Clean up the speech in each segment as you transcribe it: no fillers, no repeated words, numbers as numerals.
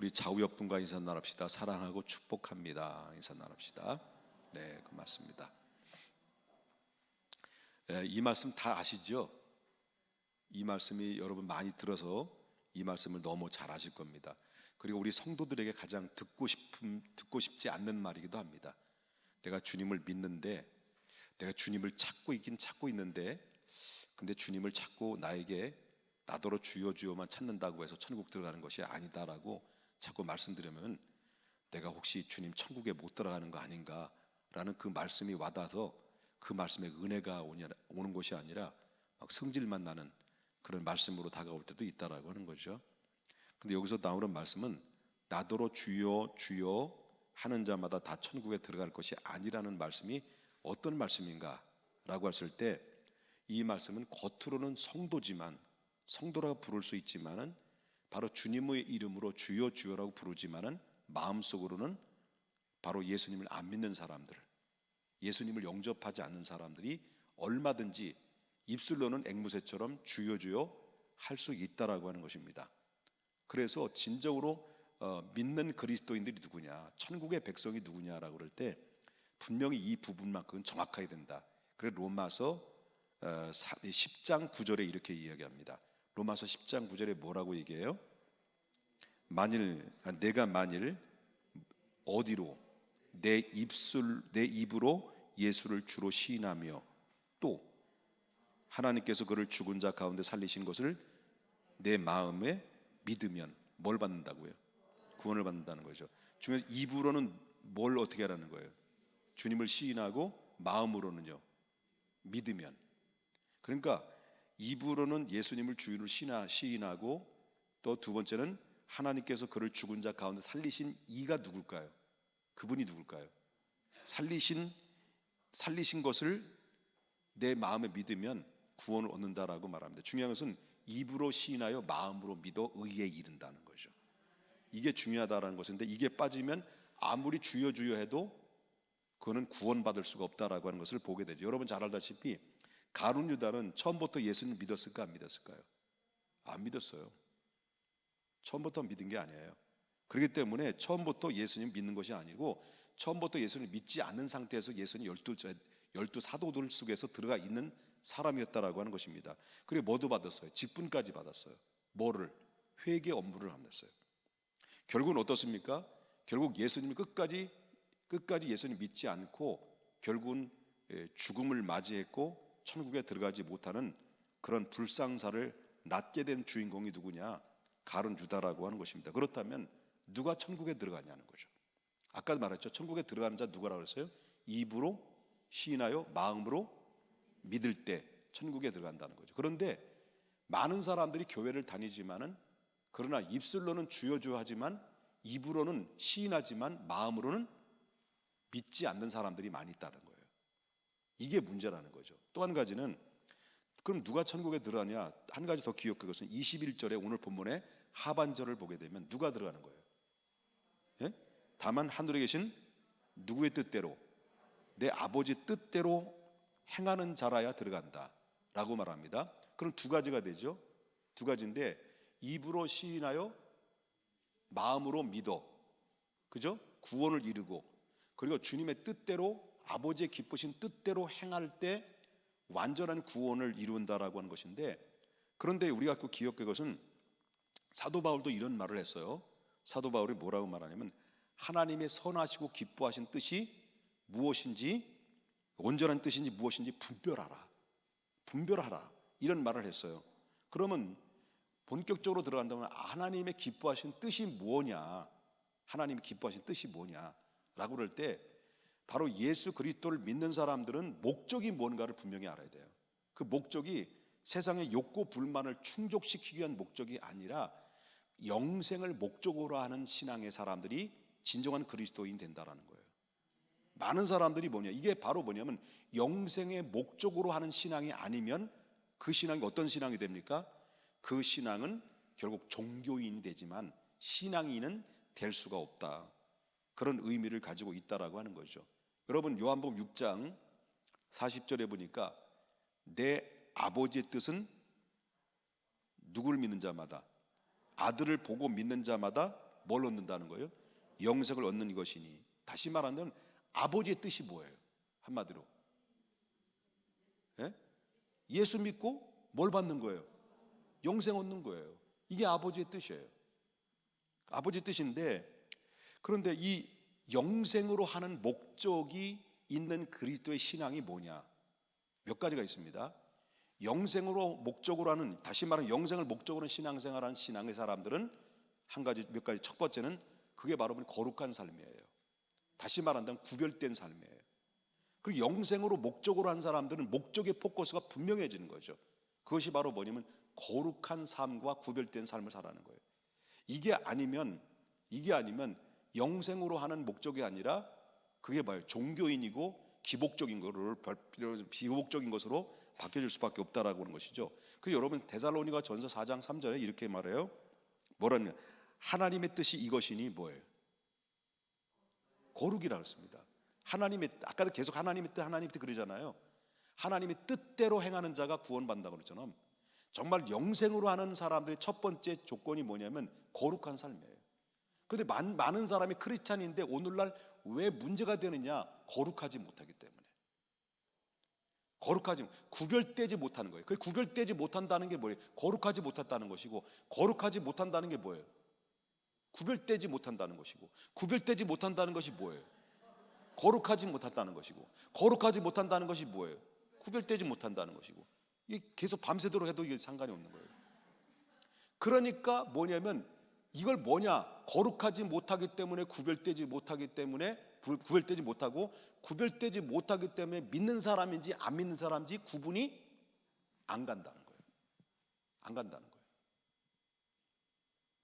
우리 좌우옆 분과 인사 나눕시다. 사랑하고 축복합니다. 인사 나눕시다. 네, 그 맞습니다. 이 말씀 다 아시죠? 이 말씀이 여러분 많이 들어서 이 말씀을 너무 잘 아실 겁니다. 그리고 우리 성도들에게 가장 듣고 싶지 않는 말이기도 합니다. 내가 주님을 믿는데, 내가 주님을 찾고 있는데, 근데 주님을 찾고 나에게 나더러 주여 주여만 찾는다고 해서 천국 들어가는 것이 아니다라고 자꾸 말씀드리면, 내가 혹시 주님 천국에 못 들어가는 거 아닌가라는 그 말씀이 와닿아서 그 말씀에 은혜가 오는 것이 아니라 막 성질만 나는 그런 말씀으로 다가올 때도 있다라고 하는 거죠. 근데 여기서 나오는 말씀은 나더러 주여 주여 하는 자마다 다 천국에 들어갈 것이 아니라는 말씀이 어떤 말씀인가 라고 했을 때, 이 말씀은 겉으로는 성도라고 부를 수 있지만은 바로 주님의 이름으로 주여 주여라고 부르지만은 마음속으로는 바로 예수님을 안 믿는 사람들, 예수님을 영접하지 않는 사람들이 얼마든지 입술로는 앵무새처럼 주여 주여 할 수 있다라고 하는 것입니다. 그래서 진정으로 믿는 그리스도인들이 누구냐, 천국의 백성이 누구냐라고 그럴 때 분명히 이 부분만큼은 정확해야 된다. 그래서 로마서 10장 9절에 이렇게 이야기합니다. 로마서 10장 9절에 뭐라고 얘기해요? 내가 만일 어디로 내 입으로 예수를 주로 시인하며 또 하나님께서 그를 죽은 자 가운데 살리신 것을 내 마음에 믿으면 뭘 받는다고요? 구원을 받는다는 거죠. 중에서 입으로는 뭘 어떻게 하라는 거예요? 주님을 시인하고 마음으로는요, 믿으면. 그러니까 입으로는 예수님을 주인으로 시인하고, 또 두 번째는 하나님께서 그를 죽은 자 가운데 살리신 이가 누굴까요? 그분이 누굴까요? 살리신 것을 내 마음에 믿으면 구원을 얻는다라고 말합니다. 중요한 것은 입으로 시인하여 마음으로 믿어 의에 이른다는 거죠. 이게 중요하다라는 것인데, 이게 빠지면 아무리 주여 주여 해도 그거는 구원받을 수가 없다라고 하는 것을 보게 되죠. 여러분 잘 알다시피 가룟 유다는 처음부터 예수님을 믿었을까 안 믿었을까요? 안 믿었어요. 처음부터 믿은 게 아니에요. 그렇기 때문에 처음부터 예수님 믿는 것이 아니고, 처음부터 예수님을 믿지 않는 상태에서 예수님 열두 사도들 속에서 들어가 있는 사람이었다라고 하는 것입니다. 그리고 뭐도 받았어요? 직분까지 받았어요. 뭐를? 회개 업무를 받았어요. 결국은 어떻습니까? 결국 예수님이 끝까지 예수님 믿지 않고 결국은 죽음을 맞이했고 천국에 들어가지 못하는 그런 불상사를 낳게 된 주인공이 누구냐? 가룟 유다라고 하는 것입니다. 그렇다면 누가 천국에 들어가냐는 거죠. 아까 말했죠. 천국에 들어가는 자 누구라고 했어요? 입으로 시인하여 마음으로 믿을 때 천국에 들어간다는 거죠. 그런데 많은 사람들이 교회를 다니지만은, 그러나 입술로는 주여 주여 하지만 입으로는 시인하지만 마음으로는 믿지 않는 사람들이 많이 있다는 거예요. 이게 문제라는 거죠. 또 한 가지는, 그럼 누가 천국에 들어가냐? 한 가지 더 기억할 것은 21절에 오늘 본문의 하반절을 보게 되면 누가 들어가는 거예요? 예? 다만 하늘에 계신 누구의 뜻대로, 내 아버지 뜻대로 행하는 자라야 들어간다 라고 말합니다. 그럼 두 가지가 되죠. 두 가지인데, 입으로 시인하여 마음으로 믿어, 그죠? 구원을 이루고, 그리고 주님의 뜻대로, 아버지의 기쁘신 뜻대로 행할 때 완전한 구원을 이룬다라고 하는 것인데, 그런데 우리가 또 기억할 것은 사도 바울도 이런 말을 했어요. 사도 바울이 뭐라고 말하냐면, 하나님의 선하시고 기뻐하신 뜻이 무엇인지, 온전한 뜻인지 무엇인지 분별하라 이런 말을 했어요. 그러면 본격적으로 들어간다면 하나님의 기뻐하신 뜻이 뭐냐, 하나님의 기뻐하신 뜻이 뭐냐라고 그럴 때 바로 예수 그리스도를 믿는 사람들은 목적이 뭔가를 분명히 알아야 돼요. 그 목적이 세상의 욕구 불만을 충족시키기 위한 목적이 아니라 영생을 목적으로 하는 신앙의 사람들이 진정한 그리스도인 된다라는 거예요. 많은 사람들이 이게 바로 뭐냐면 영생의 목적으로 하는 신앙이 아니면 그 신앙이 어떤 신앙이 됩니까? 그 신앙은 결국 종교인이 되지만 신앙인은 될 수가 없다, 그런 의미를 가지고 있다라고 하는 거죠. 여러분 요한복음 6장 40절에 보니까 내 아버지의 뜻은 누구를 믿는 자마다, 아들을 보고 믿는 자마다 뭘 얻는다는 거예요? 영생을 얻는 것이니. 다시 말하면 아버지의 뜻이 뭐예요? 한마디로 예? 예수 믿고 뭘 받는 거예요? 영생 얻는 거예요. 이게 아버지의 뜻이에요. 아버지의 뜻인데, 그런데 이 영생으로 하는 목적이 있는 그리스도의 신앙이 뭐냐? 몇 가지가 있습니다. 영생으로 목적으로 하는, 다시 말하면 영생을 목적으로 하는 신앙생활하는 신앙의 사람들은 한 가지, 몇 가지. 첫 번째는 그게 바로 거룩한 삶이에요. 다시 말한다면 구별된 삶이에요. 그리고 영생으로 목적으로 한 사람들은 목적의 포커스가 분명해지는 거죠. 그것이 바로 뭐냐면 거룩한 삶과 구별된 삶을 살아가는 거예요. 이게 아니면 영생으로 하는 목적이 아니라 그게 뭐예요? 종교인이고 기복적인 것으로 바뀌어질 수밖에 없다라고 하는 것이죠. 그리고 여러분 데살로니가 전서 4장 3절에 이렇게 말해요. 뭐라냐? 하나님의 뜻이 이것이니 뭐예요? 거룩이라고 했습니다. 하나님의, 아까도 계속 하나님의 뜻 그러잖아요. 하나님의 뜻대로 행하는 자가 구원받는다고 그랬잖아요. 정말 영생으로 하는 사람들의 첫 번째 조건이 뭐냐면 거룩한 삶이에요. 그런데 많은 사람이 크리스찬인데 오늘날 왜 문제가 되느냐? 거룩하지 못하기 때문에. 구별되지 못하는 거예요. 그 구별되지 못한다는 게 뭐예요? 거룩하지 못했다는 것이고, 거룩하지 못한다는 게 뭐예요? 구별되지 못한다는 것이고, 구별되지 못한다는 것이 뭐예요? 거룩하지 못한다는 것이고, 거룩하지 못한다는 것이 뭐예요? 구별되지 못한다는 것이고, 이게 계속 밤새도록 해도 이게 상관이 없는 거예요. 그러니까 뭐냐면 이걸 뭐냐? 거룩하지 못하기 때문에 구별되지 못하기 때문에 구별되지 못하고, 구별되지 못하기 때문에 믿는 사람인지 안 믿는 사람인지 구분이 안 간다는 거예요. 안 간다는 거예요.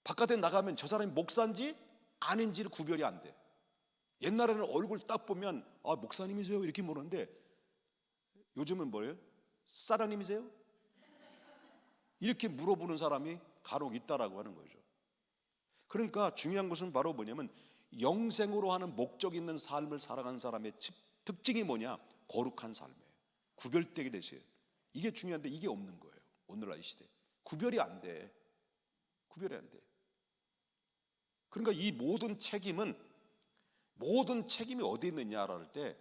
바깥에 나가면 저 사람이 목사인지 아닌지를 구별이 안 돼. 옛날에는 얼굴 딱 보면 아, 목사님이세요? 이렇게 물었는데 요즘은 뭐예요? 사장님이세요? 이렇게 물어보는 사람이 간혹 있다라고 하는 거죠. 그러니까 중요한 것은 바로 뭐냐면 영생으로 하는 목적 있는 삶을 살아가는 사람의 특징이 뭐냐? 거룩한 삶이에요. 구별되게 되세요. 이게 중요한데 이게 없는 거예요. 오늘날 이 시대에. 구별이 안 돼. 구별이 안 돼. 그러니까 이 모든 책임이 어디 있느냐를 할 때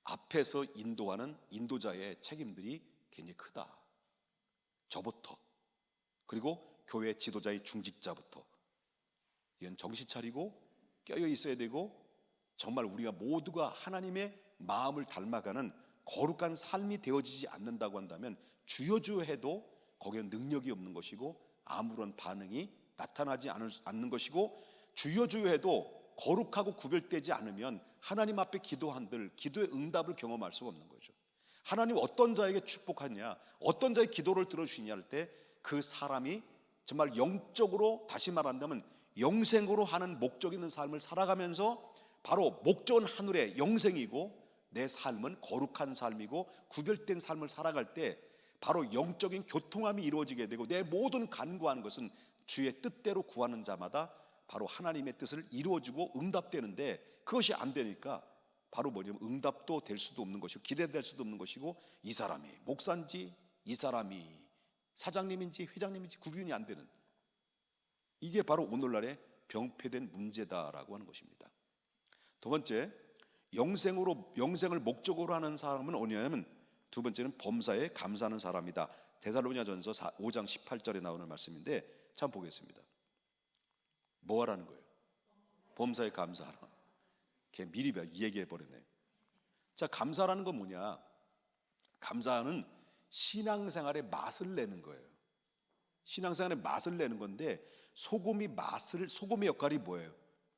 앞에서 인도하는 인도자의 책임들이 굉장히 크다. 저부터, 그리고 교회 지도자의 중직자부터, 이건 정신 차리고 깨어 있어야 되고, 정말 우리가 모두가 하나님의 마음을 닮아가는 거룩한 삶이 되어지지 않는다고 한다면 주여주여해도 거기에 능력이 없는 것이고 아무런 반응이 나타나지 않는 것이고, 주여주여해도 거룩하고 구별되지 않으면 하나님 앞에 기도한들 기도의 응답을 경험할 수가 없는 거죠. 하나님 어떤 자에게 축복하냐, 어떤 자의 기도를 들어주시냐 할 때 그 사람이 정말 영적으로, 다시 말한다면 영생으로 하는 목적 있는 삶을 살아가면서, 바로 목적은 하늘의 영생이고 내 삶은 거룩한 삶이고 구별된 삶을 살아갈 때 바로 영적인 교통함이 이루어지게 되고, 내 모든 간구하는 것은 주의 뜻대로 구하는 자마다 바로 하나님의 뜻을 이루어주고 응답되는데, 그것이 안 되니까 바로 뭐냐면 응답도 될 수도 없는 것이고 기대될 수도 없는 것이고, 이 사람이 목사인지 이 사람이 사장님인지 회장님인지 구분이 안 되는, 이게 바로 오늘날의 병폐된 문제다라고 하는 것입니다. 두 번째, 영생을 목적으로 하는 사람은 뭐냐면, 두 번째는 범사에 감사하는 사람이다. 데살로니가전서 5장 18절에 나오는 말씀인데 참 보겠습니다. 뭐 하라는 거예요? 범사에 감사하라. 걔 미리 얘기해 버렸네. 자, 감사라는 건 뭐냐? 감사는 신앙생활의 맛을 내는 거예요. 신앙생활의 맛을 내는 건데, 소금의 역할이 뭐예요?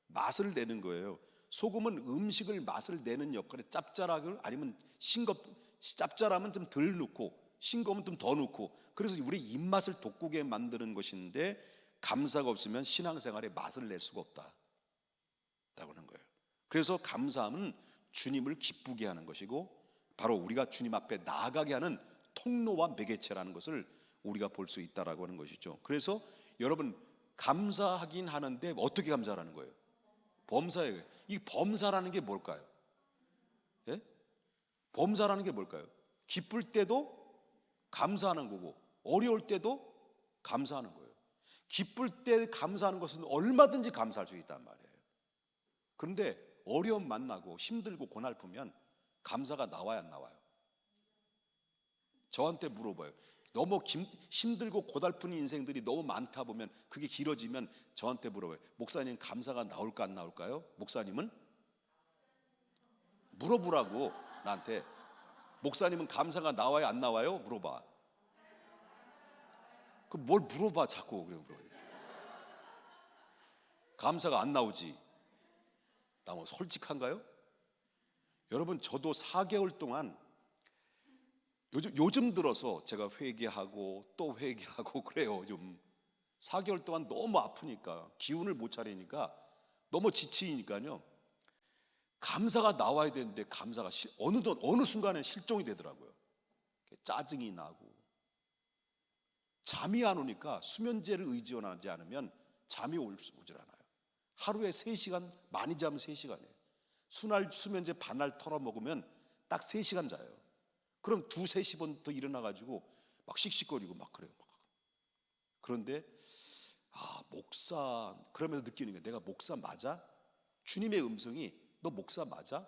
맛을 내는 거예요. 소금은 음식을 맛을 내는 역할에, 짭짤하고 아니면 짭짤하면 좀 덜 넣고 싱거우면 좀 더 넣고, 그래서 우리 입맛을 돋구게 만드는 것인데, 감사가 없으면 신앙생활의 맛을 낼 수가 없다라고 하는 거예요. 그래서 감사함은 주님을 기쁘게 하는 것이고, 바로 우리가 주님 앞에 나아가게 하는 통로와 매개체라는 것을 우리가 볼 수 있다라고 하는 것이죠. 그래서 여러분, 감사하긴 하는데 어떻게 감사하는 거예요? 범사예요. 이 범사라는 게 뭘까요? 예? 범사라는 게 뭘까요? 기쁠 때도 감사하는 거고 어려울 때도 감사하는 거예요. 기쁠 때 감사하는 것은 얼마든지 감사할 수 있단 말이에요. 그런데 어려움 만나고 힘들고 고달프면 감사가 나와야 안 나와요? 저한테 물어봐요. 너무 힘들고 고달픈 인생들이 너무 많다 보면, 그게 길어지면 저한테 물어봐요. 목사님, 감사가 나올까 안 나올까요? 목사님은? 물어보라고, 나한테. 목사님은 감사가 나와요 안 나와요? 물어봐. 그 뭘 물어봐 자꾸. 그래 물어봐. 감사가 안 나오지. 나 뭐 솔직한가요? 여러분, 저도 4개월 동안 요즘 들어서 제가 회개하고 또 회개하고 그래요. 요즘 4개월 동안 너무 아프니까, 기운을 못 차리니까, 너무 지치니까요, 감사가 나와야 되는데 감사가 어느 순간에 실종이 되더라고요. 짜증이 나고, 잠이 안 오니까 수면제를 의존하지 않으면 잠이 오질 않아요. 하루에 3시간, 많이 자면 3시간이에요. 수면제 반알 털어 먹으면 딱 3시간 자요. 그럼 2-3시 더 일어나가지고 막 씩씩거리고 막 그래요. 그런데 목사, 그러면서 느끼는 거예요. 내가 목사 맞아? 주님의 음성이 너 목사 맞아?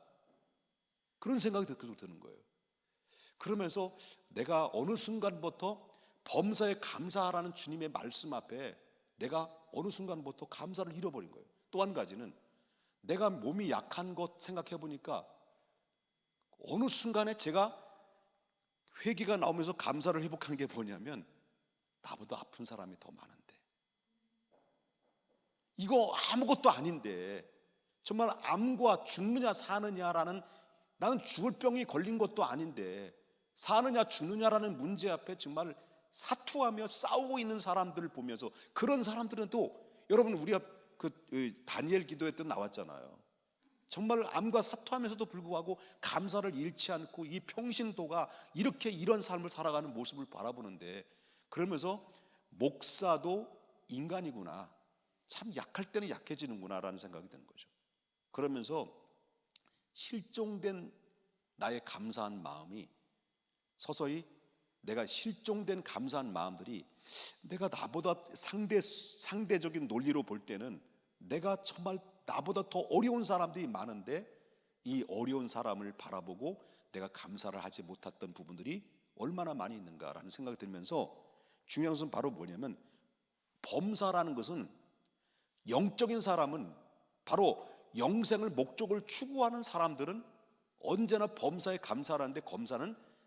그런 생각이 계속 드는 거예요. 그러면서 내가 어느 순간부터 범사에 감사하라는 주님의 말씀 앞에 내가 어느 순간부터 감사를 잃어버린 거예요. 또 한 가지는, 내가 몸이 약한 것 생각해 보니까 어느 순간에 제가 회개가 나오면서 감사를 회복한 게 뭐냐면, 나보다 아픈 사람이 더 많은데, 이거 아무것도 아닌데, 정말 암과 죽느냐 사느냐라는, 나는 죽을 병이 걸린 것도 아닌데 사느냐 죽느냐라는 문제 앞에 정말 사투하며 싸우고 있는 사람들을 보면서, 그런 사람들은 또, 여러분, 우리가 다니엘 기도회 때 나왔잖아요. 정말 암과 사투하면서도 불구하고 감사를 잃지 않고 이 평신도가 이렇게 이런 삶을 살아가는 모습을 바라보는데, 그러면서 목사도 인간이구나, 참 약할 때는 약해지는구나 라는 생각이 드는 거죠. 그러면서 실종된 나의 감사한 마음이 서서히, 내가 실종된 감사한 마음들이, 내가 나보다 상대적인 논리로 볼 때는 내가 정말 나보다 더 어려운 사람들이 많은데, 이 어려운 사람을 바라보고 내가 감사를 하지 못했던 부분들이 얼마나 많이 있는가라는 생각이 들면서, 중요한 것은 바로 뭐냐면, 범사라는 것은, 영적인 사람은, 바로 영생을 목적을 추구하는 사람들은 언제나 범사에 감사를 하는데,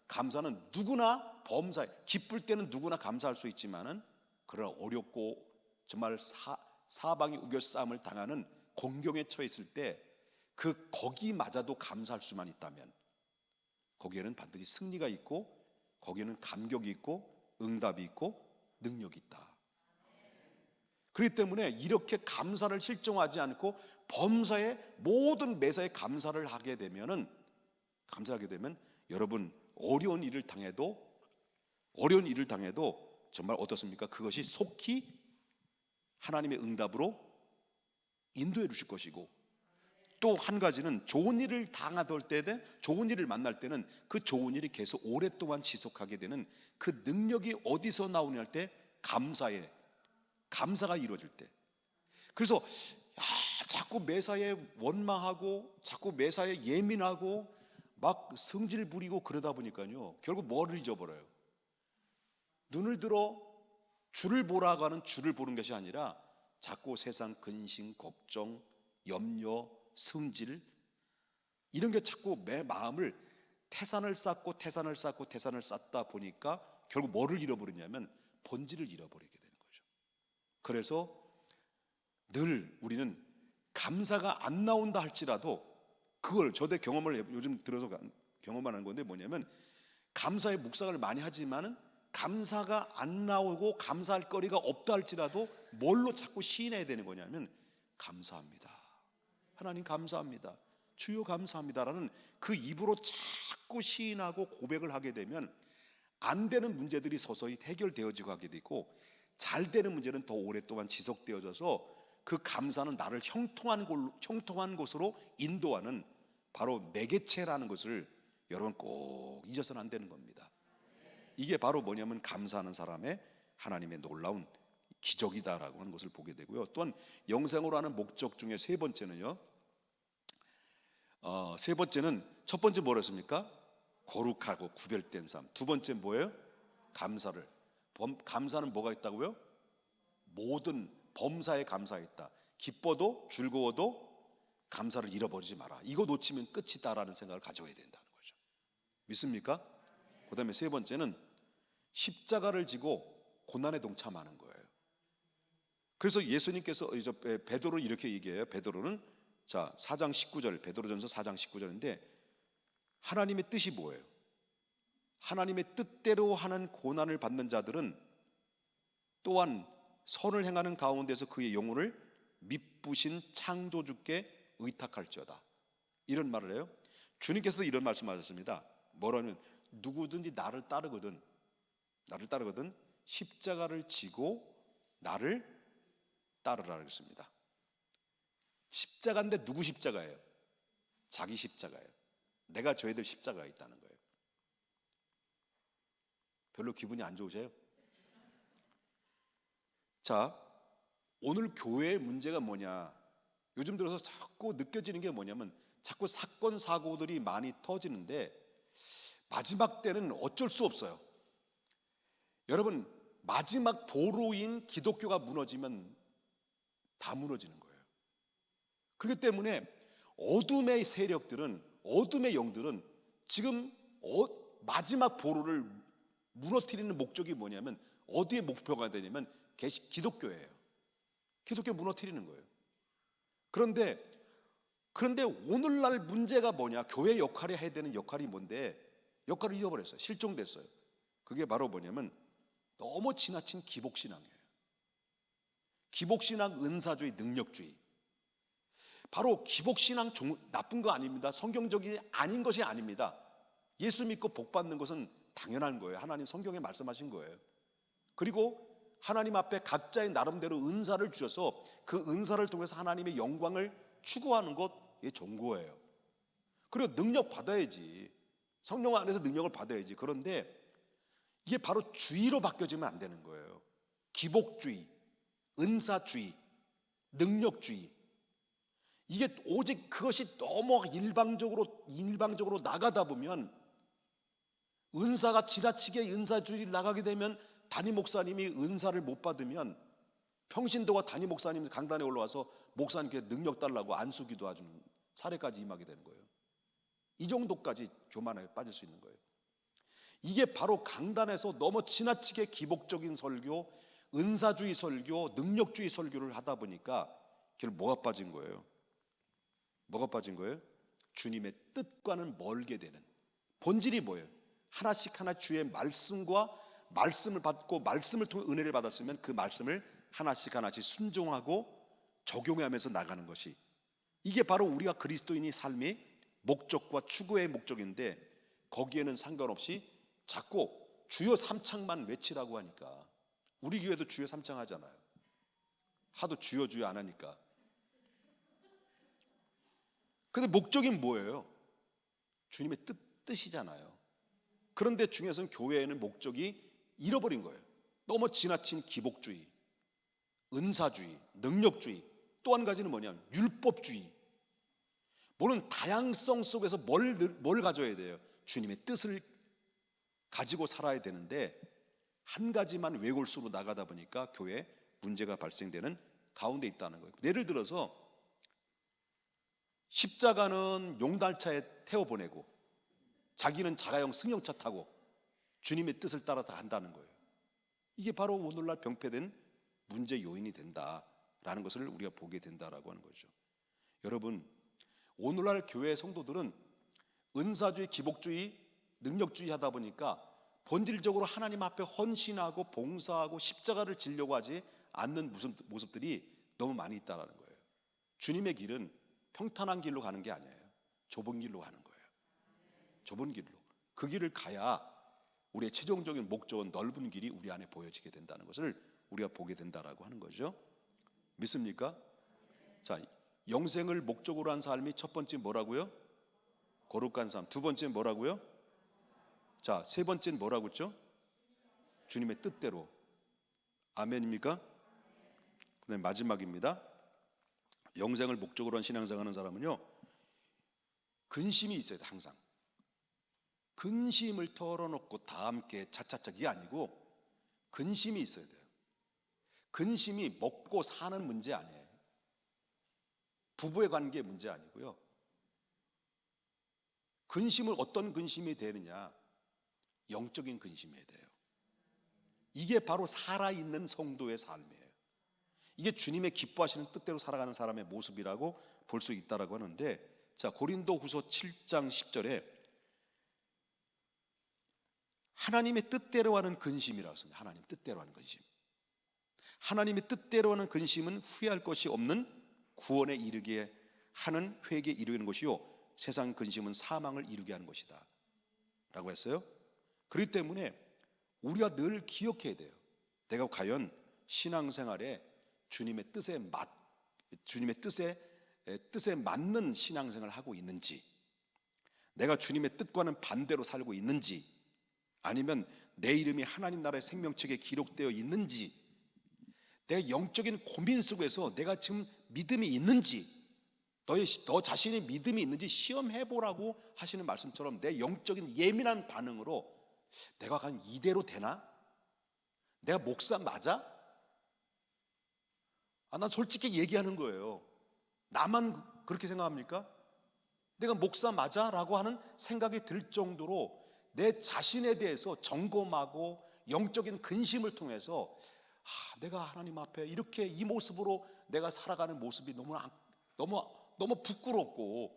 감사는 누구나 범사에, 기쁠 때는 누구나 감사할 수 있지만은, 그러나 어렵고 정말 사방이 우겨싸움을 당하는 공경에 처해 있을 때, 거기마저도 감사할 수만 있다면 거기에는 반드시 승리가 있고, 거기에는 감격이 있고 응답이 있고 능력이 있다. 그렇기 때문에 이렇게 감사를 실종하지 않고 범사의 모든 매사에 감사를 하게 되면, 여러분, 어려운 일을 당해도 정말 어떻습니까? 그것이 속히 하나님의 응답으로 인도해 주실 것이고, 또 한 가지는, 좋은 일을 당하던 때든 좋은 일을 만날 때는 그 좋은 일이 계속 오랫동안 지속하게 되는 그 능력이 어디서 나오냐 할 때, 감사가 이루어질 때. 그래서 자꾸 매사에 원망하고 자꾸 매사에 예민하고 막 성질 부리고 그러다 보니까요, 결국 뭐를 잊어버려요? 눈을 들어 주를 보라고 하는 주를 보는 것이 아니라 자꾸 세상 근심, 걱정, 염려, 성질, 이런 게 자꾸 내 마음을 태산을 쌓다 보니까 결국 뭐를 잃어버리냐면 본질을 잃어버리게 되는 거죠. 그래서 늘 우리는 감사가 안 나온다 할지라도, 그걸 저도 요즘 들어서 경험하는 건데, 뭐냐면, 감사의 묵상을 많이 하지만은 감사가 안 나오고 감사할 거리가 없다 할지라도 뭘로 자꾸 시인해야 되는 거냐면, 감사합니다, 하나님 감사합니다, 주여 감사합니다라는 그 입으로 자꾸 시인하고 고백을 하게 되면, 안 되는 문제들이 서서히 해결되어지고 하게 되고, 잘 되는 문제는 더 오랫동안 지속되어져서 그 감사는 나를 형통한 곳으로 인도하는 바로 매개체라는 것을 여러분 꼭 잊어서는 안 되는 겁니다. 이게 바로 뭐냐면, 감사하는 사람의 하나님의 놀라운 기적이다라고 하는 것을 보게 되고요. 또한 영생으로 하는 목적 중에 세 번째는요. 세 번째는 첫 번째 뭐랬습니까? 거룩하고 구별된 삶. 두 번째 뭐예요? 감사를. 감사는 뭐가 있다고요? 모든 범사에 감사했다. 기뻐도 즐거워도 감사를 잃어버리지 마라. 이거 놓치면 끝이다라는 생각을 가져야 된다는 거죠. 믿습니까? 그 다음에 세 번째는 십자가를 지고 고난에 동참하는 거예요. 그래서 예수님께서 베드로를 이렇게 얘기해요. 베드로는 4장 19절, 베드로전서 4장 19절인데 하나님의 뜻이 뭐예요? 하나님의 뜻대로 하는 고난을 받는 자들은 또한 선을 행하는 가운데서 그의 영혼을 미쁘신 창조주께 의탁할지어다. 이런 말을 해요. 주님께서도 이런 말씀하셨습니다. 뭐라면 누구든지 나를 따르거든 십자가를 지고 나를 따르라 그랬습니다. 십자가인데 누구 십자가예요? 자기 십자가예요. 내가 져야 될 십자가가 있다는 거예요. 별로 기분이 안 좋으세요? 자, 오늘 교회의 문제가 뭐냐? 요즘 들어서 자꾸 느껴지는 게 뭐냐면 자꾸 사건 사고들이 많이 터지는데 마지막 때는 어쩔 수 없어요. 여러분, 마지막 보루인 기독교가 무너지면 다 무너지는 거예요. 그렇기 때문에 어둠의 세력들은, 어둠의 영들은 지금 마지막 보루를 무너뜨리는 목적이 뭐냐면 어디에 목표가 되냐면 기독교예요. 기독교 무너뜨리는 거예요. 그런데 오늘날 문제가 뭐냐? 교회 역할이 해야 되는 역할이 뭔데 역할을 잃어버렸어요. 실종됐어요. 그게 바로 뭐냐면 너무 지나친 기복신앙이에요. 기복신앙, 은사주의, 능력주의. 바로 기복신앙 나쁜 거 아닙니다. 성경적이 아닌 것이 아닙니다. 예수 믿고 복 받는 것은 당연한 거예요. 하나님 성경에 말씀하신 거예요. 그리고 하나님 앞에 각자의 나름대로 은사를 주셔서 그 은사를 통해서 하나님의 영광을 추구하는 것, 이게 좋은 거예요. 그리고 능력 받아야지. 성령 안에서 능력을 받아야지. 그런데 이게 바로 주의로 바뀌어지면 안 되는 거예요. 기복주의, 은사주의, 능력주의. 이게 오직 그것이 너무 일방적으로 나가다 보면 은사가 지나치게 은사주의를 나가게 되면 담임 목사님이 은사를 못 받으면 평신도가 담임 목사님 강단에 올라와서 목사님께 능력 달라고 안수기도 하는 사례까지 임하게 되는 거예요. 이 정도까지 교만에 빠질 수 있는 거예요. 이게 바로 강단에서 너무 지나치게 기복적인 설교, 은사주의 설교, 능력주의 설교를 하다 보니까 결국 뭐가 빠진 거예요? 뭐가 빠진 거예요? 주님의 뜻과는 멀게 되는. 본질이 뭐예요? 하나씩 하나 주의 말씀을 받고 말씀을 통해 은혜를 받았으면 그 말씀을 하나씩 순종하고 적용하면서 나가는 것이, 이게 바로 우리가 그리스도인의 삶의 목적과 추구의 목적인데, 거기에는 상관없이 자꾸 주여 삼창만 외치라고 하니까, 우리 교회도 주여 삼창 하잖아요. 하도 주여 주여 안 하니까. 근데 목적이 뭐예요? 주님의 뜻이잖아요. 그런데 중에서는 교회에는 목적이 잃어버린 거예요. 너무 지나친 기복주의, 은사주의, 능력주의. 또 한 가지는 뭐냐면 율법주의. 물론 다양성 속에서 뭘 가져야 돼요? 주님의 뜻을 가지고 살아야 되는데 한 가지만 외골수로 나가다 보니까 교회에 문제가 발생되는 가운데 있다는 거예요. 예를 들어서 십자가는 용달차에 태워보내고 자기는 자가용 승용차 타고 주님의 뜻을 따라서 한다는 거예요. 이게 바로 오늘날 병폐된 문제 요인이 된다라는 것을 우리가 보게 된다라고 하는 거죠. 여러분, 오늘날 교회 성도들은 은사주의, 기복주의, 능력주의 하다 보니까 본질적으로 하나님 앞에 헌신하고 봉사하고 십자가를 지려고 하지 않는 모습들이 너무 많이 있다는 거예요. 주님의 길은 평탄한 길로 가는 게 아니에요. 좁은 길로 가는 거예요. 좁은 길로. 그 길을 가야 우리의 최종적인 목적은 넓은 길이 우리 안에 보여지게 된다는 것을 우리가 보게 된다라고 하는 거죠. 믿습니까? 자, 영생을 목적으로 한 삶이 첫 번째 뭐라고요? 거룩한 삶. 두 번째 뭐라고요? 자, 세 번째는 뭐라고 했죠? 주님의 뜻대로. 아멘입니까? 그다음에 마지막입니다. 영생을 목적으로 한 신앙생활하는 사람은요, 근심이 있어야 돼. 항상 근심을 털어놓고 다 함께 차차차, 이게 아니고 근심이 있어야 돼요. 근심이 먹고 사는 문제 아니에요. 부부의 관계 문제 아니고요. 근심을 어떤 근심이 되느냐? 영적인 근심이 돼요. 이게 바로 살아있는 성도의 삶이에요. 이게 주님의 기뻐하시는 뜻대로 살아가는 사람의 모습이라고 볼 수 있다라고 하는데, 자, 고린도후서 7장 10절에 하나님의 뜻대로 하는 근심이라고 했습니다. 하나님 뜻대로 하는 근심. 하나님의 뜻대로 하는 근심은 후회할 것이 없는 구원에 이르게 하는 회개에 이르는 것이요, 세상 근심은 사망을 이루게 하는 것이다 라고 했어요. 그렇기 때문에 우리가 늘 기억해야 돼요. 내가 과연 신앙생활에 주님의 뜻에 맞는 신앙생활을 하고 있는지, 내가 주님의 뜻과는 반대로 살고 있는지, 아니면 내 이름이 하나님 나라의 생명책에 기록되어 있는지, 내 영적인 고민 속에서 내가 지금 믿음이 있는지, 너 자신의 믿음이 있는지 시험해보라고 하시는 말씀처럼 내 영적인 예민한 반응으로 내가 과연 이대로 되나? 내가 목사 맞아? 난 솔직히 얘기하는 거예요. 나만 그렇게 생각합니까? 내가 목사 맞아? 라고 하는 생각이 들 정도로 내 자신에 대해서 점검하고 영적인 근심을 통해서 내가 하나님 앞에 이렇게 이 모습으로 내가 살아가는 모습이 너무 부끄럽고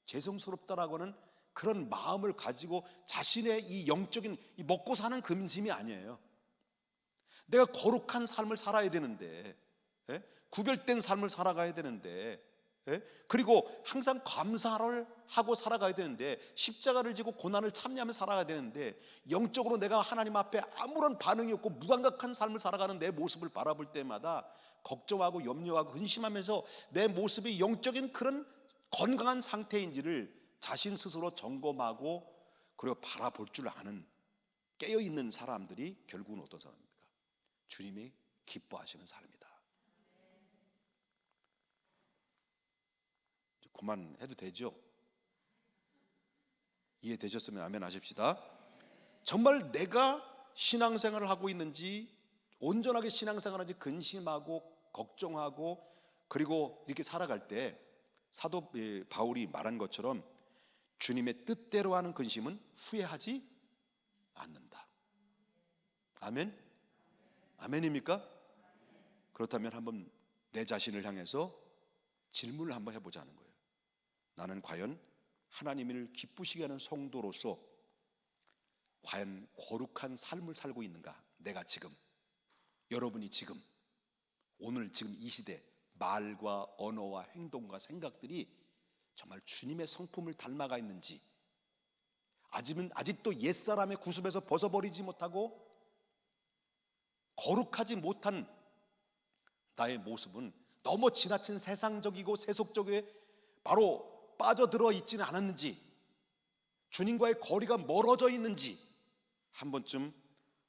죄송스럽다라고 하는 그런 마음을 가지고 자신의 이 영적인 이 먹고 사는 근심이 아니에요. 내가 거룩한 삶을 살아야 되는데, 구별된 삶을 살아가야 되는데, 그리고 항상 감사를 하고 살아가야 되는데, 십자가를 지고 고난을 참여하며 살아가야 되는데, 영적으로 내가 하나님 앞에 아무런 반응이 없고 무감각한 삶을 살아가는 내 모습을 바라볼 때마다 걱정하고 염려하고 근심하면서 내 모습이 영적인 그런 건강한 상태인지를 자신 스스로 점검하고 그리고 바라볼 줄 아는 깨어있는 사람들이 결국은 어떤 사람입니까? 주님이 기뻐하시는 삶이다. 그만해도 되죠? 이해되셨으면 아멘 하십시다. 정말 내가 신앙생활을 하고 있는지, 온전하게 신앙생활하는지 근심하고 걱정하고 그리고 이렇게 살아갈 때 사도 바울이 말한 것처럼 주님의 뜻대로 하는 근심은 후회하지 않는다. 아멘? 아멘입니까? 그렇다면 한번 내 자신을 향해서 질문을 한번 해보자는 거예요. 나는 과연 하나님을 기쁘시게 하는 성도로서 과연 거룩한 삶을 살고 있는가? 내가 지금, 여러분이 지금, 오늘 지금 이 시대 말과 언어와 행동과 생각들이 정말 주님의 성품을 닮아가 있는지, 아직도 옛사람의 구습에서 벗어버리지 못하고 거룩하지 못한 나의 모습은 너무 지나친 세상적이고 세속적에 바로 빠져들어 있지는 않았는지, 주님과의 거리가 멀어져 있는지 한 번쯤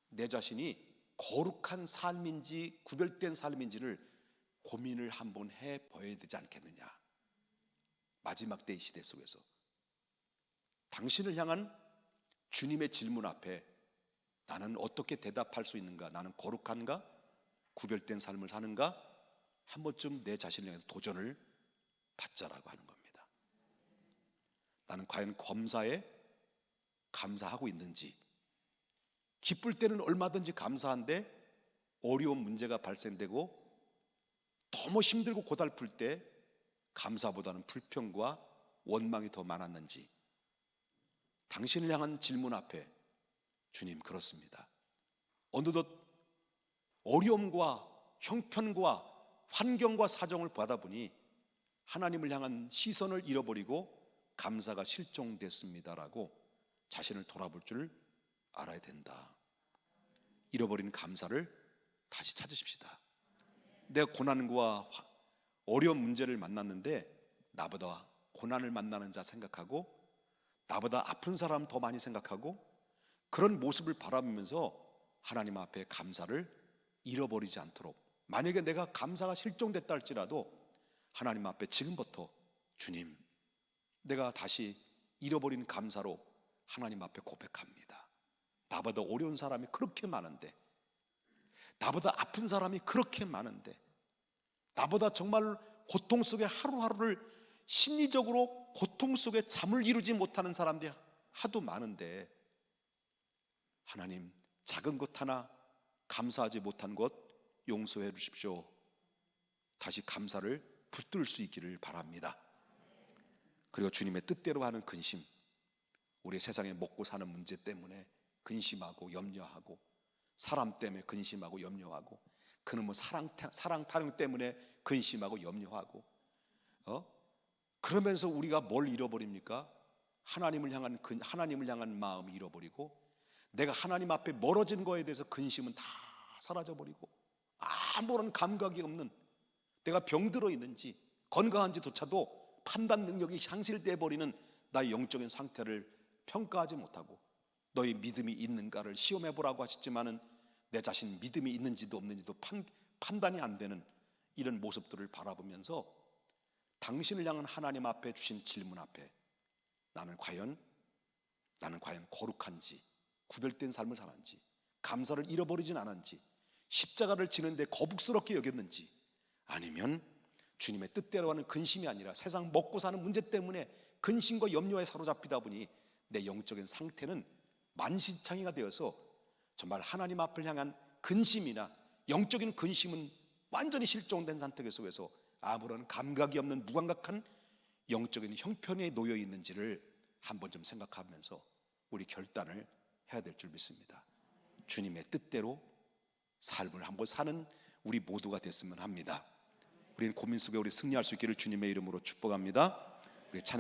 내 자신이 거룩한 삶인지 구별된 삶인지를 고민을 한번 해봐야 되지 않겠느냐. 마지막 때의 시대 속에서 당신을 향한 주님의 질문 앞에 나는 어떻게 대답할 수 있는가? 나는 거룩한가? 구별된 삶을 사는가? 한 번쯤 내 자신을 향해서 도전을 받자라고 하는 겁니다. 나는 과연 감사하고 있는지, 기쁠 때는 얼마든지 감사한데 어려운 문제가 발생되고 너무 힘들고 고달플 때 감사보다는 불평과 원망이 더 많았는지, 당신을 향한 질문 앞에 주님, 그렇습니다. 어느덧 어려움과 형편과 환경과 사정을 받아보니 하나님을 향한 시선을 잃어버리고 감사가 실종됐습니다라고 자신을 돌아볼 줄 알아야 된다. 잃어버린 감사를 다시 찾으십시다. 내가 고난과 어려운 문제를 만났는데 나보다 고난을 만나는 자 생각하고 나보다 아픈 사람 더 많이 생각하고 그런 모습을 바라보면서 하나님 앞에 감사를 잃어버리지 않도록 만약에 내가 감사가 실종됐다 할지라도 하나님 앞에 지금부터 주님, 내가 다시 잃어버린 감사로 하나님 앞에 고백합니다. 나보다 어려운 사람이 그렇게 많은데, 나보다 아픈 사람이 그렇게 많은데, 나보다 정말 고통 속에 하루하루를 심리적으로 고통 속에 잠을 이루지 못하는 사람들이 하도 많은데, 하나님, 작은 것 하나 감사하지 못한 것 용서해 주십시오. 다시 감사를 붙들 수 있기를 바랍니다. 그리고 주님의 뜻대로 하는 근심, 우리 세상에 먹고 사는 문제 때문에 근심하고 염려하고, 사람 때문에 근심하고 염려하고, 그놈의 사랑 타령 때문에 근심하고 염려하고, 그러면서 우리가 뭘 잃어버립니까? 하나님을 향한 마음을 잃어버리고, 내가 하나님 앞에 멀어진 거에 대해서 근심은 다 사라져버리고, 아무런 감각이 없는, 내가 병들어 있는지 건강한지조차도 판단 능력이 상실돼 버리는 나의 영적인 상태를 평가하지 못하고, 너희 믿음이 있는가를 시험해 보라고 하셨지만은 내 자신 믿음이 있는지도 없는지도 판단이 안 되는 이런 모습들을 바라보면서 당신을 향한 하나님 앞에 주신 질문 앞에 나는 과연 거룩한지, 구별된 삶을 사는지, 감사를 잃어버리진 않았는지, 십자가를 지는데 거북스럽게 여겼는지, 아니면 주님의 뜻대로 하는 근심이 아니라 세상 먹고 사는 문제 때문에 근심과 염려에 사로잡히다 보니 내 영적인 상태는 만신창이가 되어서 정말 하나님 앞을 향한 근심이나 영적인 근심은 완전히 실종된 상태 속에서 아무런 감각이 없는 무감각한 영적인 형편에 놓여 있는지를 한번 좀 생각하면서 우리 결단을 해야 될 줄 믿습니다. 주님의 뜻대로 삶을 한번 사는 우리 모두가 됐으면 합니다. 우리는 고민 속에 우리 승리할 수 있기를 주님의 이름으로 축복합니다. 우리 찬양